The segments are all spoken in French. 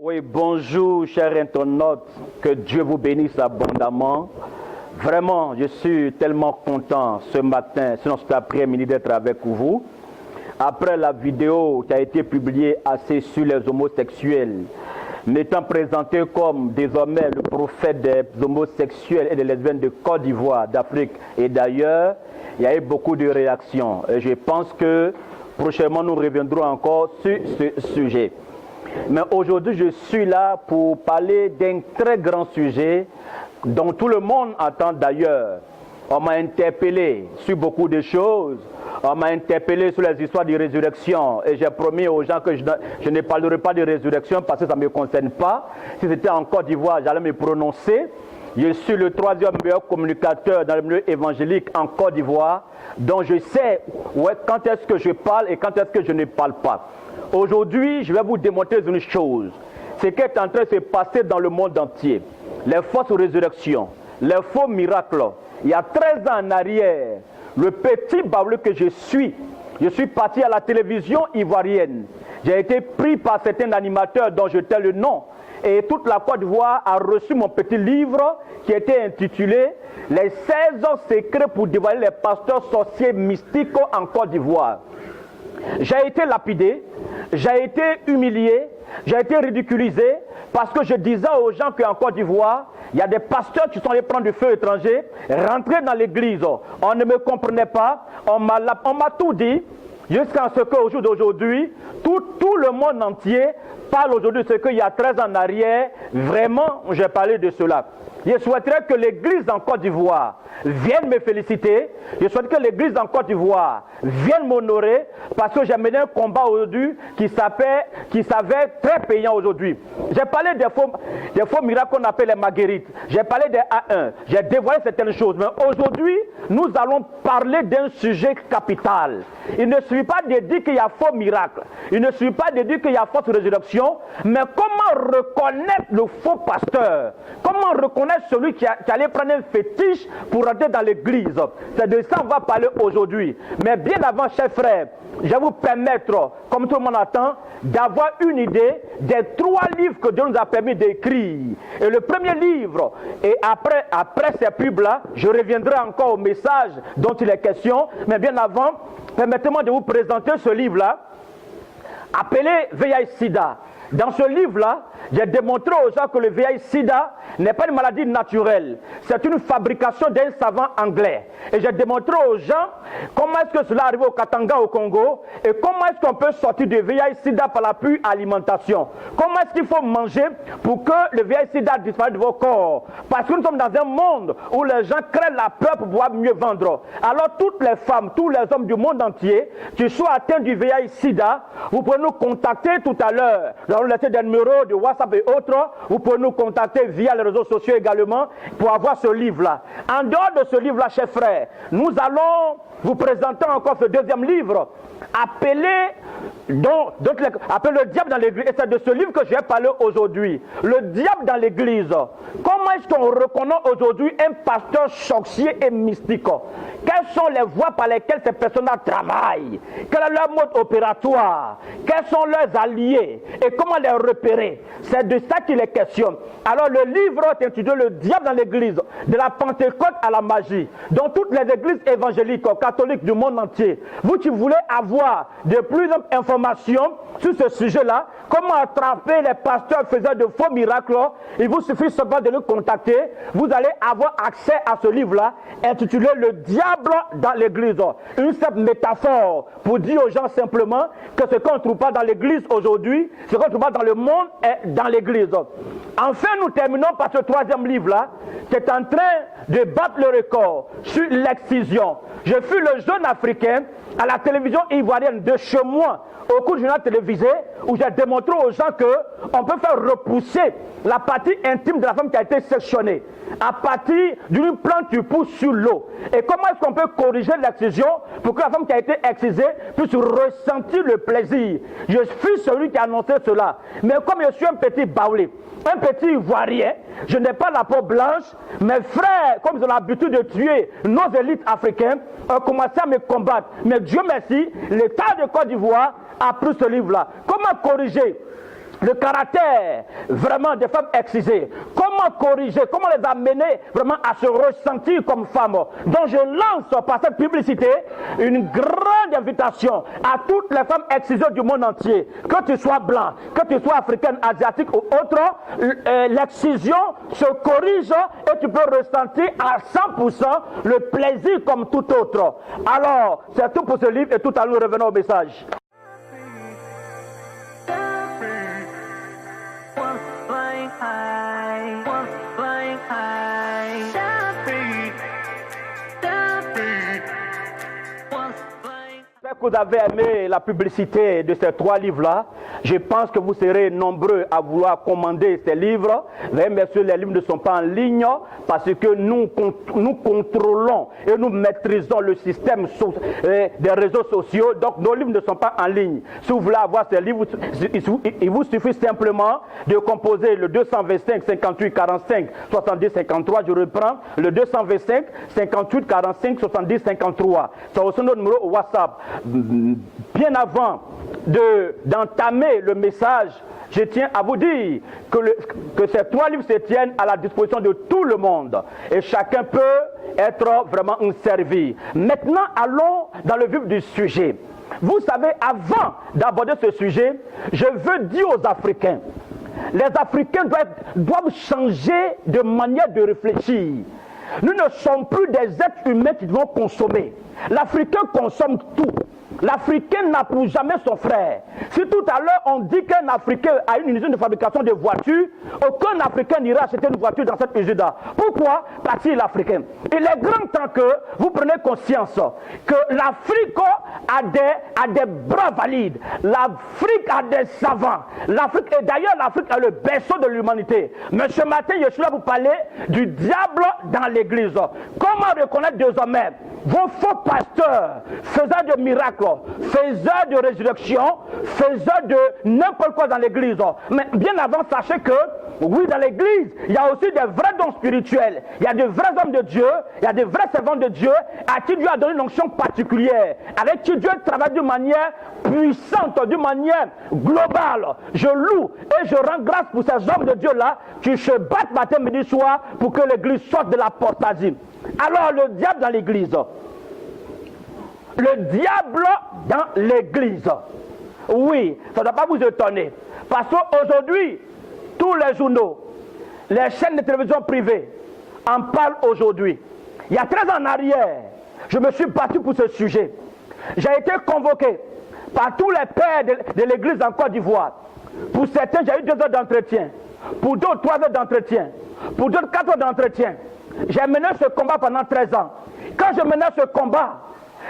Oui, bonjour, chers internautes, que Dieu vous bénisse abondamment. Vraiment, je suis tellement content ce matin, sinon cet après-midi d'être avec vous. Après la vidéo qui a été publiée assez sur les homosexuels, m'étant présenté comme désormais le prophète des homosexuels et des lesbiennes de Côte d'Ivoire, d'Afrique et d'ailleurs, il y a eu beaucoup de réactions. Et je pense que prochainement, nous reviendrons encore sur ce sujet. Mais aujourd'hui, je suis là pour parler d'un très grand sujet dont tout le monde attend d'ailleurs. On m'a interpellé sur beaucoup de choses. On m'a interpellé sur les histoires de résurrection. Et j'ai promis aux gens que je ne parlerai pas de résurrection parce que ça ne me concerne pas. Si c'était en Côte d'Ivoire, j'allais me prononcer. Je suis le troisième meilleur communicateur dans le milieu évangélique en Côte d'Ivoire. Donc je sais quand est-ce que je parle et quand est-ce que je ne parle pas. Aujourd'hui, je vais vous démontrer une chose. Ce qui est en train de se passer dans le monde entier. Les fausses résurrections, les faux miracles. Il y a 13 ans en arrière, le petit baoulé que je suis parti à la télévision ivoirienne. J'ai été pris par certains animateurs dont je tais le nom. Et toute la Côte d'Ivoire a reçu mon petit livre qui était intitulé « Les 16 secrets pour dévoiler les pasteurs sorciers mystiques en Côte d'Ivoire ». J'ai été lapidé, j'ai été humilié, j'ai été ridiculisé parce que je disais aux gens qu'en Côte d'Ivoire, il y a des pasteurs qui sont allés prendre du feu étranger, rentrer dans l'église. On ne me comprenait pas, on m'a tout dit, jusqu'à ce qu'au jour d'aujourd'hui, tout le monde entier parle aujourd'hui de ce qu'il y a 13 ans en arrière. Vraiment, j'ai parlé de cela. Je souhaiterais que l'église en Côte d'Ivoire vienne me féliciter. Je souhaiterais que l'église en Côte d'Ivoire vienne m'honorer parce que j'ai mené un combat aujourd'hui qui s'avère très payant aujourd'hui. J'ai parlé des faux miracles qu'on appelle les marguerites. J'ai parlé des A1. J'ai dévoilé certaines choses. Mais aujourd'hui, nous allons parler d'un sujet capital. Il ne suffit pas de dire qu'il y a faux miracles. Il ne suffit pas de dire qu'il y a fausse résurrection. Mais comment reconnaître le faux pasteur? Comment reconnaître celui qui allait prendre un fétiche pour rentrer dans l'église? C'est de ça qu'on va parler aujourd'hui. Mais bien avant, chers frères, je vais vous permettre, comme tout le monde attend, d'avoir une idée des 3 livres que Dieu nous a permis d'écrire. Et le premier livre, et après ces pubs-là, je reviendrai encore au message dont il est question. Mais bien avant, permettez-moi de vous présenter ce livre-là, appelé VIH-Sida. Dans ce livre-là, j'ai démontré aux gens que le VIH-Sida n'est pas une maladie naturelle. C'est une fabrication d'un savant anglais. Et j'ai démontré aux gens comment est-ce que cela arrive au Katanga, au Congo, et comment est-ce qu'on peut sortir du VIH-Sida par la pure alimentation. Comment est-ce qu'il faut manger pour que le VIH-Sida disparaisse de vos corps. Parce que nous sommes dans un monde où les gens créent la peur pour pouvoir mieux vendre. Alors toutes les femmes, tous les hommes du monde entier qui sont atteints du VIH-Sida, vous pouvez nous contacter tout à l'heure. Nous allons laisser des numéros de WhatsApp et autres. Vous pouvez nous contacter via les réseaux sociaux également pour avoir ce livre-là. En dehors de ce livre-là, chers frères, nous allons vous présenter encore ce deuxième livre appelé le diable dans l'église. Et c'est de ce livre que je vais parler aujourd'hui. Le diable dans l'église. Comment est-ce qu'on reconnaît aujourd'hui un pasteur sorcier et mystique? Quelles sont les voies par lesquelles ces personnes-là travaillent? Quel est leur mode opératoire? Quels sont leurs alliés? Et comment les repérer? C'est de ça qu'il est question. Alors le livre est intitulé Le diable dans l'église, de la Pentecôte à la magie. Dans toutes les églises évangéliques, catholiques du monde entier. Vous qui voulez avoir de plus d'informations sur ce sujet-là, comment attraper les pasteurs faisant de faux miracles, il vous suffit seulement de nous contacter. Vous allez avoir accès à ce livre-là, intitulé Le diable dans l'église. Une simple métaphore pour dire aux gens simplement que ce qu'on ne trouve pas dans l'église aujourd'hui, ce qu'on ne trouve pas dans le monde est dans l'église. Enfin, nous terminons par ce troisième livre-là, qui est en train de battre le record sur l'excision. Je fus le jeune Africain à la télévision ivoirienne de chez moi, au cours du journal télévisé, où j'ai démontré aux gens qu'on peut faire repousser la partie intime de la femme qui a été sectionnée à partir d'une plante qui pousse sur l'eau. Et comment est-ce qu'on peut corriger l'excision pour que la femme qui a été excisée puisse ressentir le plaisir? Je suis celui qui a annoncé cela. Mais comme je suis un petit baoulé, un petit ivoirien, je n'ai pas la peau blanche, mes frères, comme ils ont l'habitude de tuer nos élites africaines, ont commencé à me combattre. Mais Dieu merci, l'État de Côte d'Ivoire a pris ce livre-là. Comment corriger le caractère vraiment des femmes excisées. Comment corriger, comment les amener vraiment à se ressentir comme femmes. Donc je lance par cette publicité une grande invitation à toutes les femmes excisées du monde entier. Que tu sois blanc, que tu sois africaine, asiatique ou autre, l'excision se corrige et tu peux ressentir à 100% le plaisir comme tout autre. Alors, c'est tout pour ce livre et tout à l'heure, revenons au message. J'espère que vous avez aimé la publicité de ces 3 livres-là. Je pense que vous serez nombreux à vouloir commander ces livres. Mais bien sûr, les livres ne sont pas en ligne parce que nous contrôlons et nous maîtrisons le système des réseaux sociaux. Donc, nos livres ne sont pas en ligne. Si vous voulez avoir ces livres, il vous suffit simplement de composer le 225 58 45 70 53. Je reprends le 225 58 45 70 53. C'est aussi notre numéro WhatsApp. Bien avant d'entamer le message, je tiens à vous dire que ces 3 livres se tiennent à la disposition de tout le monde et chacun peut être vraiment servi. Maintenant, allons dans le vif du sujet. Vous savez, avant d'aborder ce sujet, je veux dire aux Africains, les Africains doivent changer de manière de réfléchir. Nous ne sommes plus des êtres humains qui vont consommer. L'Africain consomme tout. L'Africain n'approuve jamais son frère. Si tout à l'heure on dit qu'un Africain a une usine de fabrication de voitures, aucun Africain n'ira acheter une voiture dans cette usine-là. Pourquoi? Parce qu'il est Africain. Il est grand temps que vous preniez conscience que l'Afrique a des bras valides. L'Afrique a des savants. L'Afrique, et d'ailleurs l'Afrique est le berceau de l'humanité. Mais ce matin, je suis là pour parler du diable dans l'église. Comment reconnaître désormais vos faux pasteurs, faiseurs de miracles, faiseurs de résurrection, faiseurs de n'importe quoi dans l'église. Mais bien avant, sachez que, oui, dans l'église, il y a aussi des vrais dons spirituels. Il y a de vrais hommes de Dieu, il y a de vrais servants de Dieu, à qui Dieu a donné une onction particulière, avec qui Dieu travaille d'une manière puissante, d'une manière globale. Je loue et je rends grâce pour ces hommes de Dieu-là qui se battent matin, midi, soir pour que l'église sorte de l'apostasie. Alors, le diable dans l'église. Le diable dans l'église. Oui, ça ne doit pas vous étonner. Parce qu'aujourd'hui, tous les journaux, les chaînes de télévision privées en parlent aujourd'hui. Il y a 13 ans en arrière, je me suis battu pour ce sujet. J'ai été convoqué par tous les pères de l'église en Côte d'Ivoire. Pour certains, j'ai eu 2 heures d'entretien. Pour d'autres, 3 heures d'entretien. Pour d'autres, 4 heures d'entretien. J'ai mené ce combat pendant 13 ans. Quand je menais ce combat,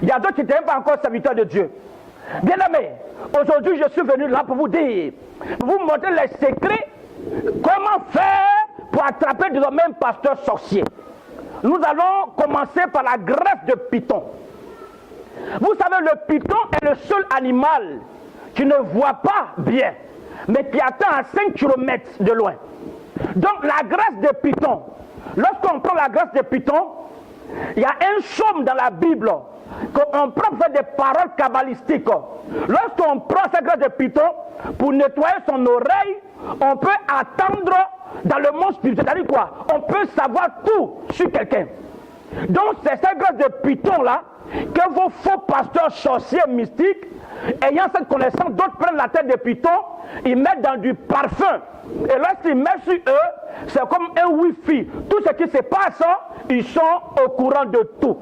il y a d'autres qui n'étaient pas encore serviteurs de Dieu. Bien aimés, aujourd'hui je suis venu là pour vous dire, pour vous montrer les secrets, comment faire pour attraper désormais un pasteur sorcier. Nous allons commencer par la greffe de python. Vous savez, le python est le seul animal qui ne voit pas bien, mais qui atteint à 5 km de loin. Donc la greffe de python, lorsqu'on prend la greffe de python, il y a un psaume dans la Bible qu'on prend pour faire des paroles kabbalistiques. Lorsqu'on prend cette greffe de python pour nettoyer son oreille, on peut attendre dans le monde spirituel. C'est-à-dire quoi? On peut savoir tout sur quelqu'un. Donc c'est cette greffe de python là que vos faux pasteurs sorciers mystiques, ayant cette connaissance, d'autres prennent la tête de python, ils mettent dans du parfum. Et lorsqu'ils mettent sur eux, c'est comme un wifi. Tout ce qui se passe, ils sont au courant de tout.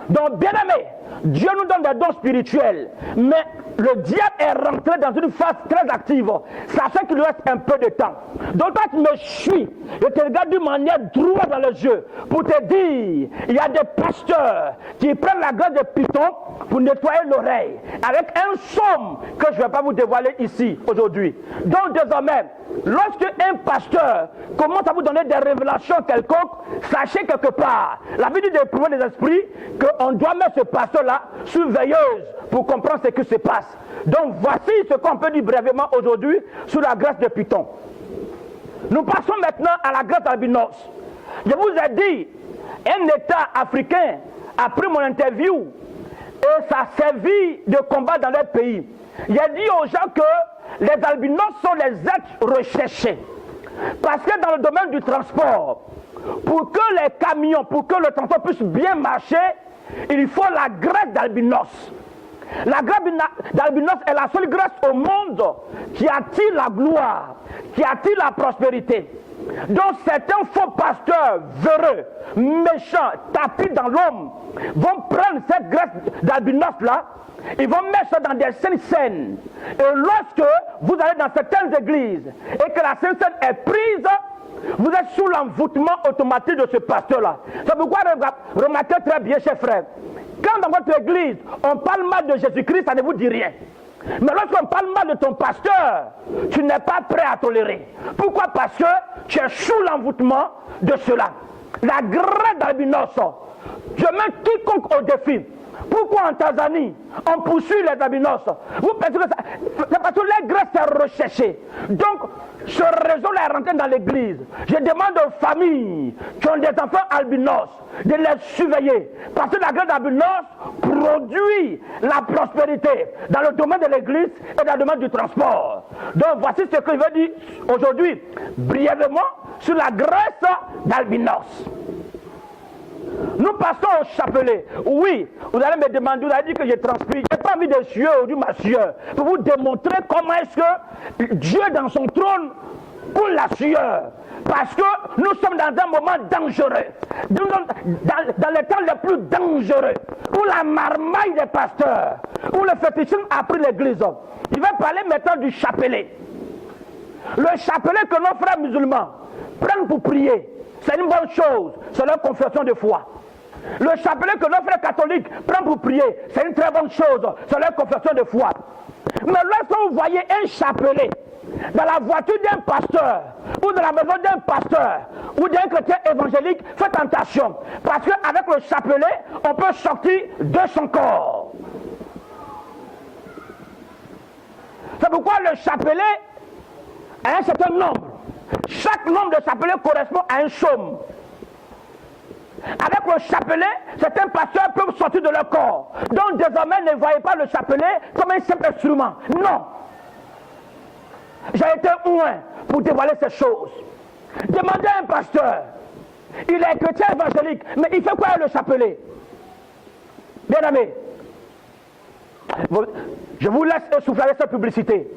Donc, bien aimé, Dieu nous donne des dons spirituels, mais le diable est rentré dans une phase très active, sachant qu'il lui reste un peu de temps. Donc toi tu me suis, je te regarde d'une manière droite dans les yeux, pour te dire, il y a des pasteurs qui prennent la graisse de python pour nettoyer l'oreille, avec un psaume que je ne vais pas vous dévoiler ici, aujourd'hui. Donc désormais, lorsque un pasteur commence à vous donner des révélations quelconques, sachez quelque part, la Bible dit d'éprouver les esprits, qu'on doit mettre ce pasteur-là sous veilleuse pour comprendre ce qui se passe. Donc voici ce qu'on peut dire brièvement aujourd'hui sur la greffe de python. Nous passons maintenant à la greffe albinos. Je vous ai dit, un État africain a pris mon interview et ça a servi de combat dans leur pays. J'ai dit aux gens que les albinos sont les êtres recherchés. Parce que dans le domaine du transport, pour que les camions, pour que le transport puisse bien marcher, il faut la graisse d'albinos. La graisse d'albinos est la seule graisse au monde qui attire la gloire, qui attire la prospérité. Donc certains faux pasteurs véreux, méchants, tapis dans l'homme, vont prendre cette graisse d'albinos là, ils vont mettre ça dans des saintes scènes. Et lorsque vous allez dans certaines églises et que la sainte scène est prise, vous êtes sous l'envoûtement automatique de ce pasteur-là. C'est pourquoi remarquez très bien, chers frères, quand dans votre église on parle mal de Jésus-Christ, ça ne vous dit rien. Mais lorsqu'on parle mal de ton pasteur, tu n'es pas prêt à tolérer. Pourquoi? Parce que tu es sous l'envoûtement de cela. La graisse d'albinos, je mets quiconque au défi. Pourquoi en Tanzanie, on poursuit les albinos? Vous pensez que c'est parce que les graisses sont recherchées. Donc, ce réseau-là est rentré dans l'église. Je demande aux familles qui ont des enfants albinos de les surveiller. Parce que la graisse d'albinos produit la prospérité dans le domaine de l'église et dans le domaine du transport. Donc, voici ce que je veux dire aujourd'hui, brièvement, sur la graisse d'albinos. Nous passons au chapelet. Oui, vous allez me demander, vous allez dire que je transpire. Je n'ai pas envie de suer aujourd'hui, ma sueur, pour vous démontrer comment est-ce que Dieu dans son trône coule la sueur. Parce que nous sommes dans un moment dangereux. Dans les temps les plus dangereux. Où la marmaille des pasteurs, où le fétichisme a pris l'église. Il va parler maintenant du chapelet. Le chapelet que nos frères musulmans prennent pour prier, c'est une bonne chose, c'est leur confession de foi. Le chapelet que nos frères catholiques prennent pour prier, c'est une très bonne chose, c'est leur confession de foi. Mais lorsque vous voyez un chapelet dans la voiture d'un pasteur, ou dans la maison d'un pasteur, ou d'un chrétien évangélique, faites attention. Parce qu'avec le chapelet, on peut sortir de son corps. C'est pourquoi le chapelet a un certain nombre. Chaque nombre de chapelets correspond à un chaume. Avec le chapelet, certains pasteurs peuvent sortir de leur corps. Donc désormais, ne voyez pas le chapelet comme un simple instrument. Non. J'ai été loin pour dévoiler ces choses. Demandez à un pasteur. Il est chrétien évangélique, mais il fait quoi le chapelet? Bien aimé, je vous laisse souffler cette publicité.